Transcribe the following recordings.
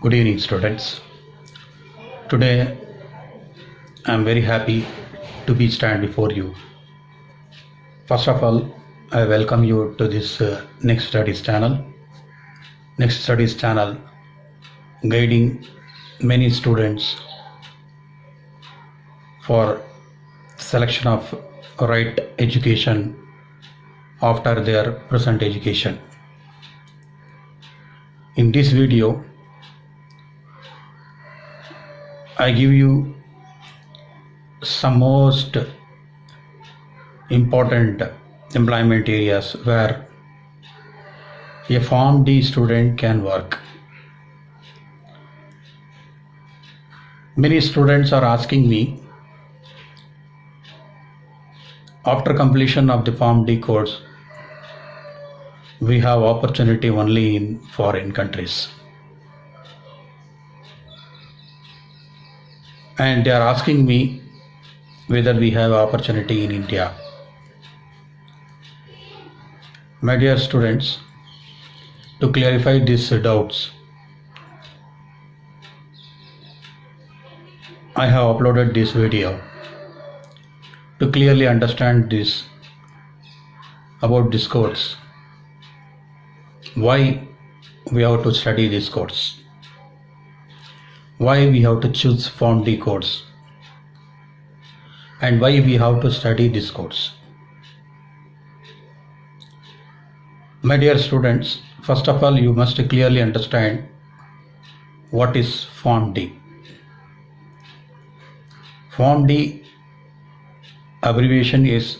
Good evening, students. Today, I am very happy to be stand before you. First of all, I welcome you to this Next Studies channel. Next Studies channel guiding many students for selection of right education after their present education. In this video, I give you some most important employment areas where a Form D student can work. Many students are asking me, after completion of the Form D course, we have opportunity only in foreign countries. And they are asking me whether we have opportunity in India. My dear students, to clarify these doubts, I have uploaded this video to clearly understand this about this course, why we have to study this course, why we have to choose Form D course, and why we have to study this course. My dear students, first of all, you must clearly understand what is Form D. Form D abbreviation is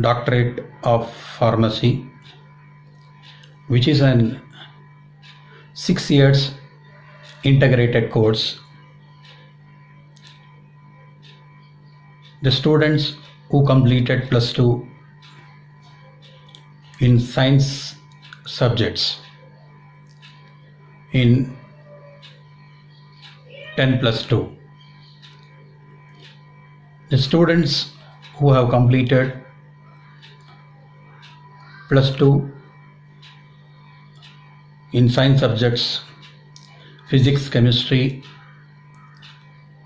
Doctorate of Pharmacy, which is an 6 years integrated course. The students who completed +2 in science subjects in 10+2, the students who have completed +2 in science subjects physics, chemistry,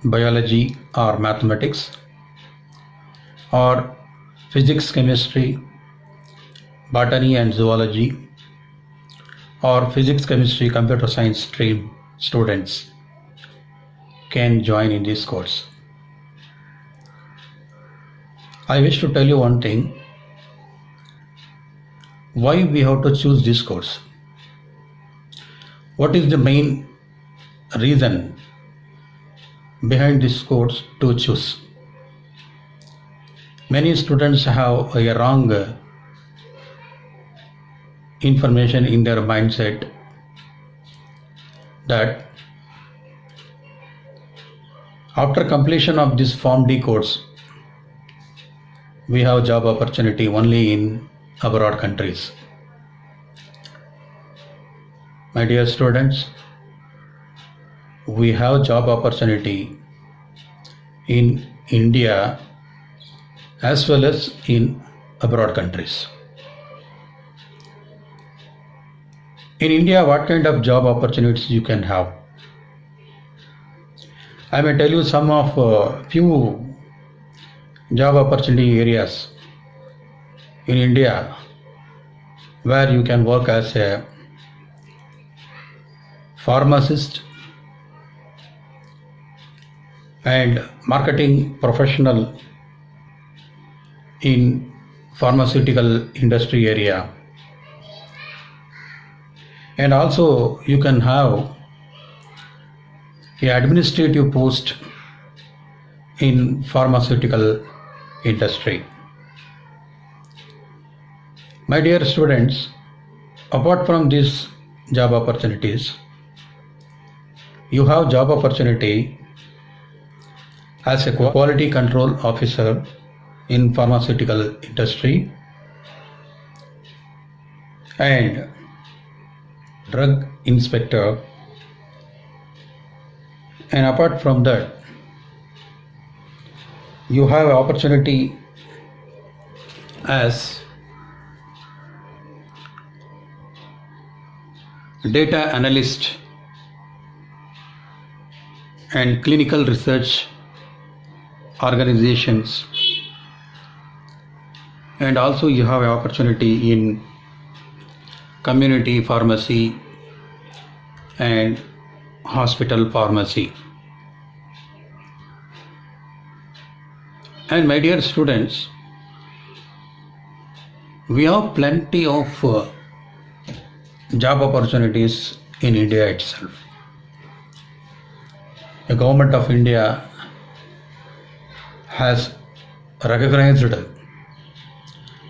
biology or mathematics, or physics, chemistry, botany and zoology, or physics, chemistry, computer science stream students can join in this course. I wish to tell you one thing, why we have to choose this course. What is the main reason behind this course to choose? Many students have a wrong information in their mindset that after completion of this Form D course, we have job opportunity only in abroad countries. My dear students, we have job opportunity in India as well as in abroad countries. In India, what kind of job opportunities you can have? I may tell you some of few job opportunity areas in India where you can work as a pharmacist and marketing professional in pharmaceutical industry area, and also you can have an administrative post in pharmaceutical industry. My dear students, apart from these job opportunities, you have job opportunity as a quality control officer in pharmaceutical industry and drug inspector, and apart from that, you have opportunity as data analyst and clinical research organizations, and also you have an opportunity in community pharmacy and hospital pharmacy. And my dear students, we have plenty of job opportunities in India itself. The government of India has recognized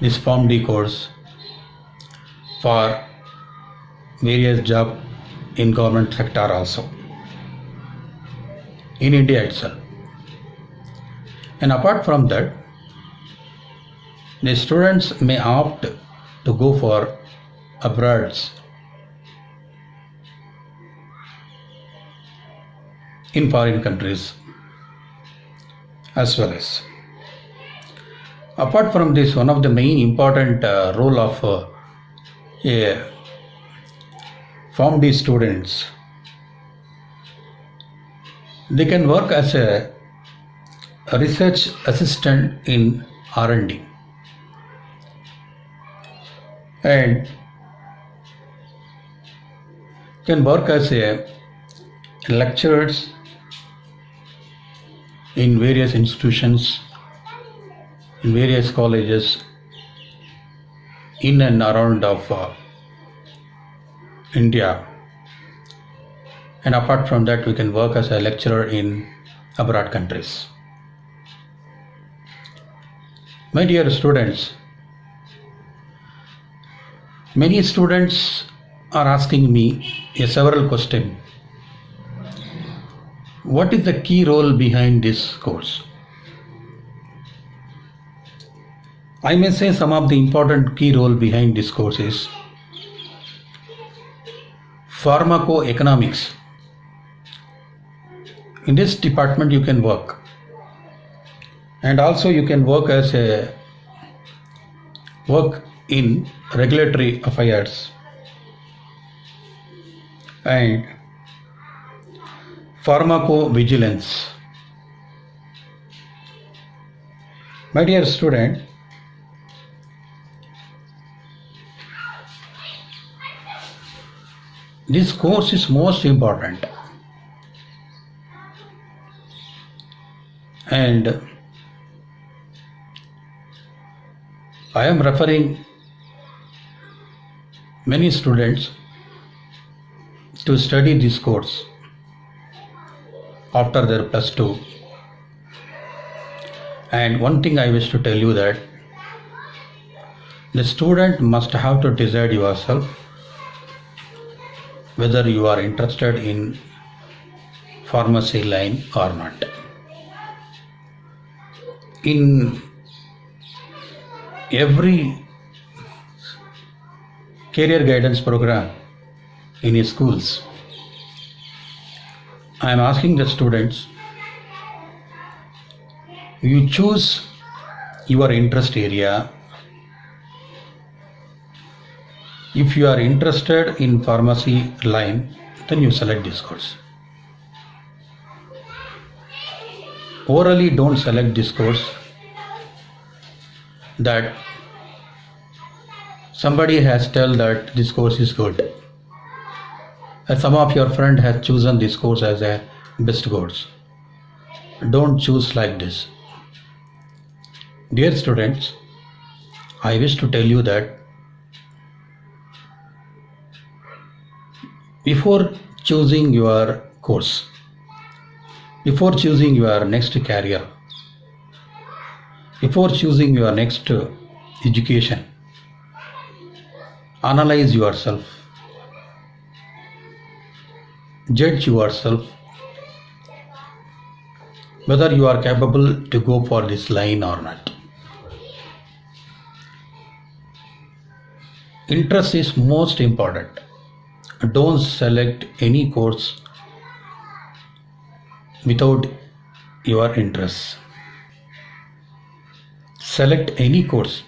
this Form D course for various job in government sector also in India itself. And apart from that, the students may opt to go for abroad in foreign countries as well as. Apart from this, one of the main important role of a Form D students, they can work as a research assistant in R&D, and can work as a lecturers in various institutions, in various colleges in and around of India. And apart from that, we can work as a lecturer in abroad countries. My dear students, many students are asking me several questions. What is the key role behind this course? I may say some of the important key role behind this course is pharmacoeconomics. In this department you can work, and also you can work as a work in regulatory affairs and pharmacovigilance. My dear student, this course is most important, and I am referring many students to study this course after their plus 2. And one thing I wish to tell you that the student must have to decide yourself whether you are interested in pharmacy line or not. In every career guidance program in schools, I am asking the students, you choose your interest area. If you are interested in pharmacy line, then you select this course. Orally don't select this course that somebody has told that this course is good, and some of your friend has chosen this course as a best course. Don't choose like this. Dear students, I wish to tell you that before choosing your course, before choosing your next career, before choosing your next education, analyze yourself, judge yourself whether you are capable to go for this line or not. Interest is most important. Don't select any course without your interest. Select any course,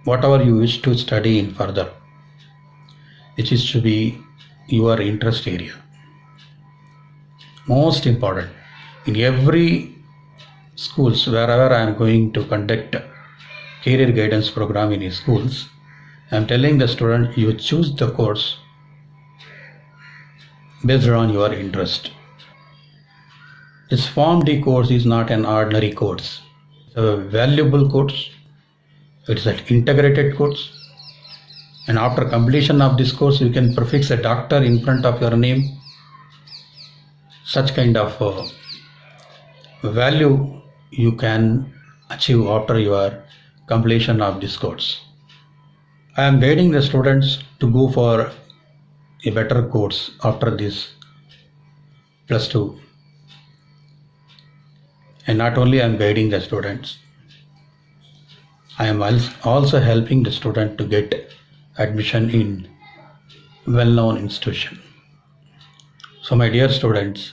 whatever you wish to study in further, which is to be your interest area. most important. In every schools, wherever I am going to conduct career guidance program in schools, I am telling the student, you choose the course based on your interest. This Form D course is not an ordinary course. It's a valuable course. It's an integrated course. And after completion of this course, you can prefix a doctor in front of your name. Such kind of value you can achieve after your completion of this course. I am guiding the students to go for a better course after this +2. And not only I am guiding the students, I am also helping the student to get admission in well-known institution. So my dear students,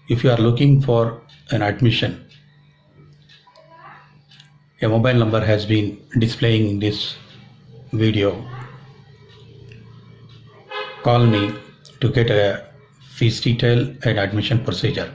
if you are looking for an admission, a mobile number has been displaying in this video. Call me to get a fees detail and admission procedure.